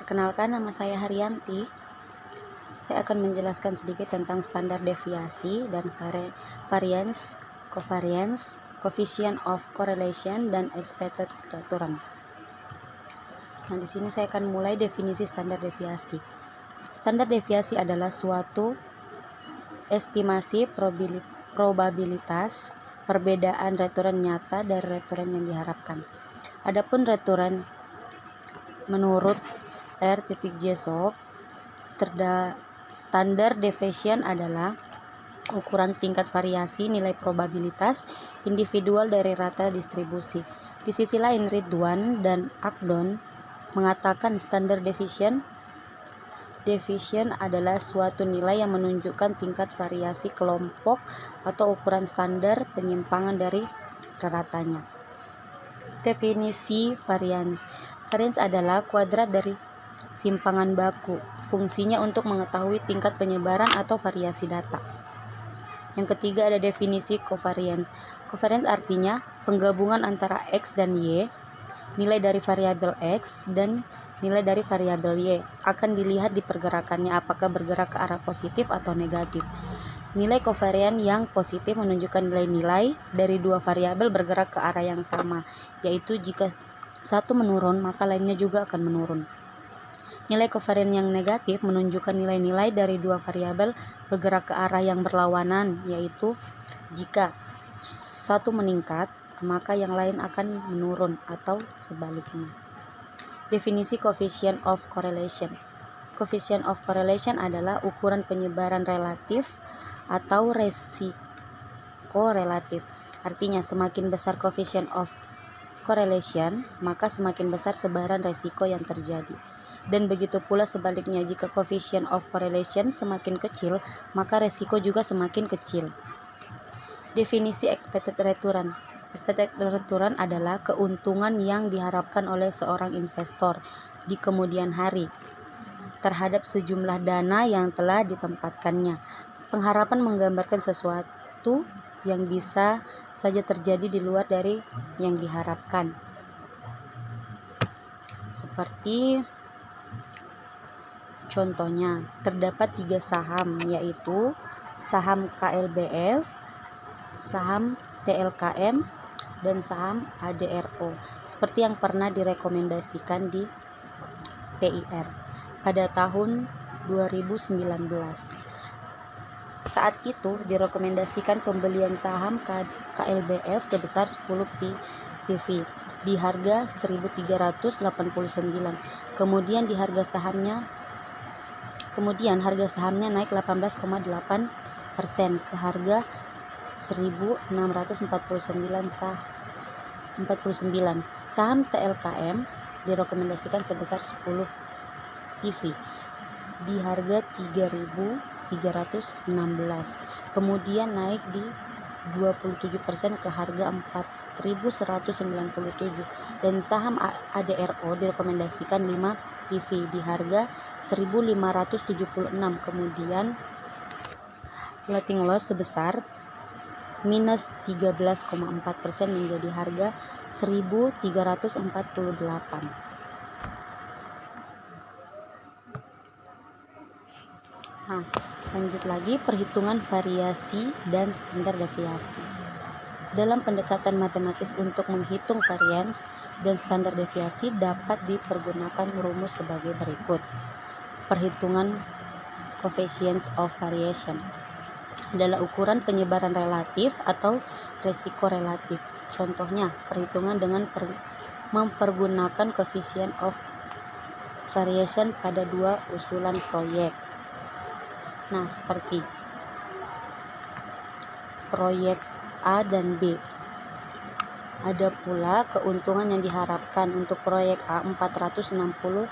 Perkenalkan, nama saya Haryanti. Saya akan menjelaskan sedikit tentang standar deviasi dan variance, covariance, coefficient of correlation, dan expected return. Nah, di sini saya akan mulai definisi standar deviasi. Standar deviasi adalah suatu estimasi probabilitas perbedaan return nyata dari return yang diharapkan. Adapun return menurut R.J. Sok, standar deviation adalah ukuran tingkat variasi nilai probabilitas individual dari rata distribusi. Di sisi lain, Ridwan dan Akdon mengatakan standar deviation adalah suatu nilai yang menunjukkan tingkat variasi kelompok atau ukuran standar penyimpangan dari ratanya. Definisi variance. Variance adalah kuadrat dari simpangan baku. Fungsinya untuk mengetahui tingkat penyebaran atau variasi data. Yang ketiga ada definisi covariance. Covariance artinya penggabungan antara X dan Y, nilai dari variabel X dan nilai dari variabel Y akan dilihat di pergerakannya apakah bergerak ke arah positif atau negatif. Nilai covariance yang positif menunjukkan nilai-nilai dari dua variabel bergerak ke arah yang sama, yaitu jika satu menurun maka lainnya juga akan menurun. Nilai covariance yang negatif menunjukkan nilai-nilai dari dua variabel bergerak ke arah yang berlawanan, yaitu jika satu meningkat maka yang lain akan menurun atau sebaliknya. Definisi coefficient of correlation. Coefficient of correlation adalah ukuran penyebaran relatif atau resiko relatif. Artinya semakin besar coefficient of correlation, maka semakin besar sebaran resiko yang terjadi. Dan begitu pula sebaliknya, jika coefficient of correlation semakin kecil, maka resiko juga semakin kecil. Definisi expected return. Expected return adalah keuntungan yang diharapkan oleh seorang investor di kemudian hari terhadap sejumlah dana yang telah ditempatkannya. Pengharapan menggambarkan sesuatu yang bisa saja terjadi di luar dari yang diharapkan. Seperti contohnya, terdapat 3 saham, yaitu saham KLBF, saham TLKM, dan saham ADRO, seperti yang pernah direkomendasikan di PIR pada tahun 2019. Saat itu direkomendasikan pembelian saham KLBF sebesar 10 PV di harga 1.389. Kemudian harga sahamnya naik 18,8% ke harga 1.649. Saham TLKM direkomendasikan sebesar 10 PV di harga 3.316. Kemudian naik di 27% ke harga 4.197. Dan saham ADRO direkomendasikan 5 PV di harga 1.576. Kemudian floating loss sebesar minus 13,4% menjadi harga 1.348. Nah, lanjut lagi perhitungan variasi dan standar deviasi. Dalam pendekatan matematis untuk menghitung variance dan standar deviasi dapat dipergunakan rumus sebagai berikut. Perhitungan coefficient of variation adalah ukuran penyebaran relatif atau resiko relatif. Contohnya, perhitungan dengan mempergunakan coefficient of variation pada 2 usulan proyek. Nah, seperti proyek A dan B. Ada pula keuntungan yang diharapkan untuk proyek A 460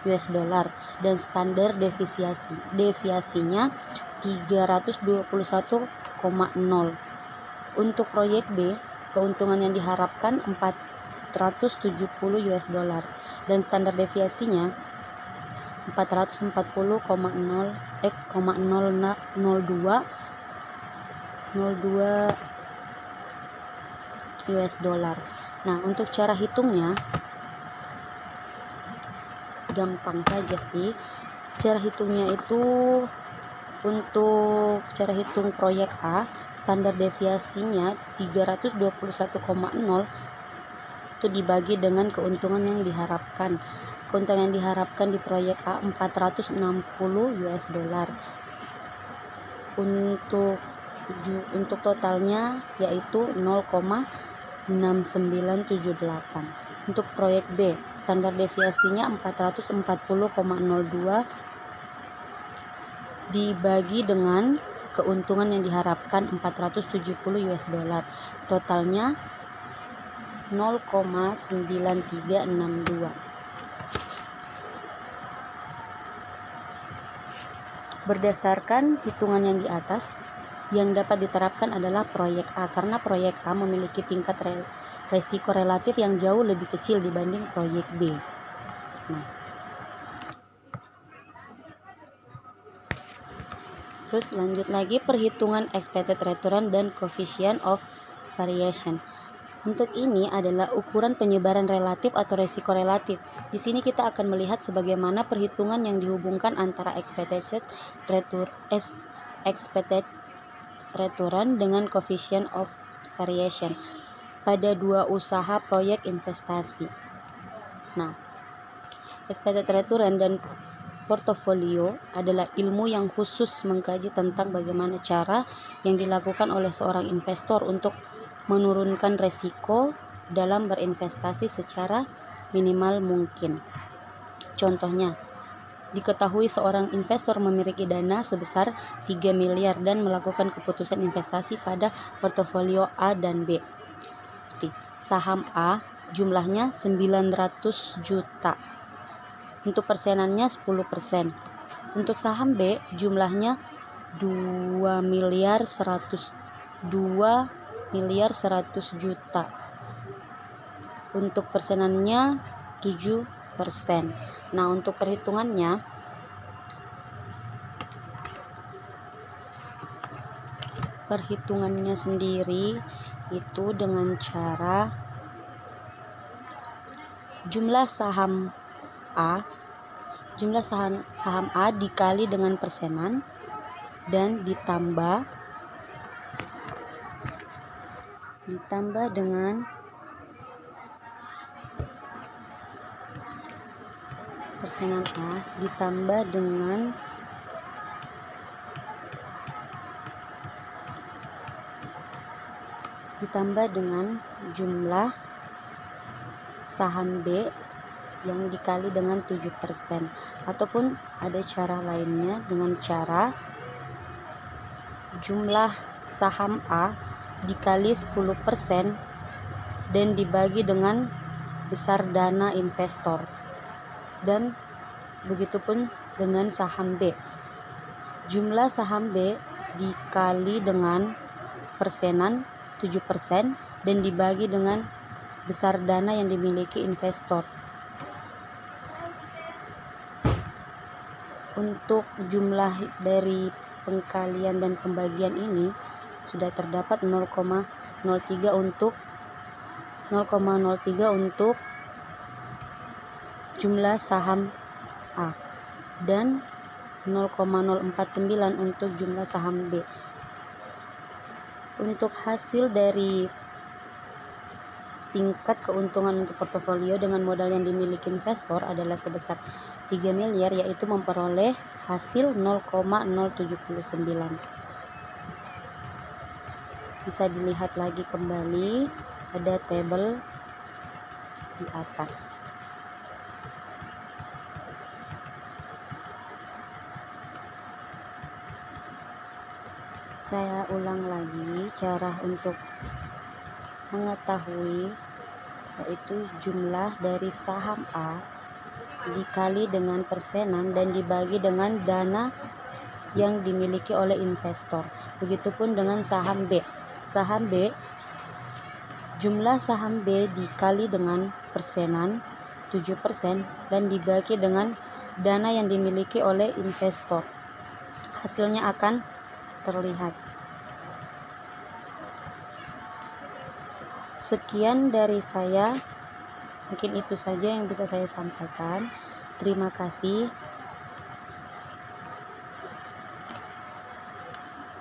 US dollar dan standar deviasinya 321,0. Untuk proyek B, keuntungan yang diharapkan 470 US dollar dan standar deviasinya 440,02 US dollar. Nah, untuk cara hitungnya gampang saja sih. Cara hitungnya itu, untuk cara hitung proyek A, standar deviasinya 321,0 itu dibagi dengan keuntungan yang diharapkan. Keuntungan yang diharapkan di proyek A 460 US dollar. Untuk totalnya yaitu 0,6978. Untuk proyek B, standar deviasinya 440,02 dibagi dengan keuntungan yang diharapkan 470 US dollar. Totalnya 0,9362. Berdasarkan hitungan yang di atas, yang dapat diterapkan adalah proyek A karena proyek A memiliki tingkat resiko relatif yang jauh lebih kecil dibanding proyek B. Terus lanjut lagi perhitungan expected return dan coefficient of variation. Untuk ini adalah ukuran penyebaran relatif atau resiko relatif. Di sini kita akan melihat sebagaimana perhitungan yang dihubungkan antara expected return dengan coefficient of variation pada dua usaha proyek investasi. Nah, expected return dan portofolio adalah ilmu yang khusus mengkaji tentang bagaimana cara yang dilakukan oleh seorang investor untuk menurunkan resiko dalam berinvestasi secara minimal mungkin. Contohnya, diketahui seorang investor memiliki dana sebesar 3 miliar dan melakukan keputusan investasi pada portofolio A dan B. Seperti saham A jumlahnya 900 juta. Untuk persenannya 10%. Untuk saham B jumlahnya 2 miliar 100 juta. Untuk persenannya 7%. Nah, untuk perhitungannya sendiri itu dengan cara jumlah saham A dikali dengan persenan dan ditambah dengan persenan A ditambah dengan jumlah saham B yang dikali dengan 7%, ataupun ada cara lainnya dengan cara jumlah saham A dikali 10% dan dibagi dengan besar dana investor, dan begitupun dengan saham B. Jumlah saham B dikali dengan persenan 7% dan dibagi dengan besar dana yang dimiliki investor. Untuk jumlah dari pengkalian dan pembagian ini sudah terdapat 0,03 untuk jumlah saham A dan 0,049 untuk jumlah saham B. Untuk hasil dari tingkat keuntungan untuk portofolio dengan modal yang dimiliki investor adalah sebesar 3 miliar, yaitu memperoleh hasil 0,079. Bisa dilihat lagi kembali ada tabel di atas. Saya ulang lagi cara untuk mengetahui, yaitu jumlah dari saham A dikali dengan persenan dan dibagi dengan dana yang dimiliki oleh investor. Begitupun dengan saham B. Saham B, jumlah saham B dikali dengan persenan 7% dan dibagi dengan dana yang dimiliki oleh investor. Hasilnya akan terlihat. Sekian dari saya, mungkin itu saja yang bisa saya sampaikan. Terima kasih.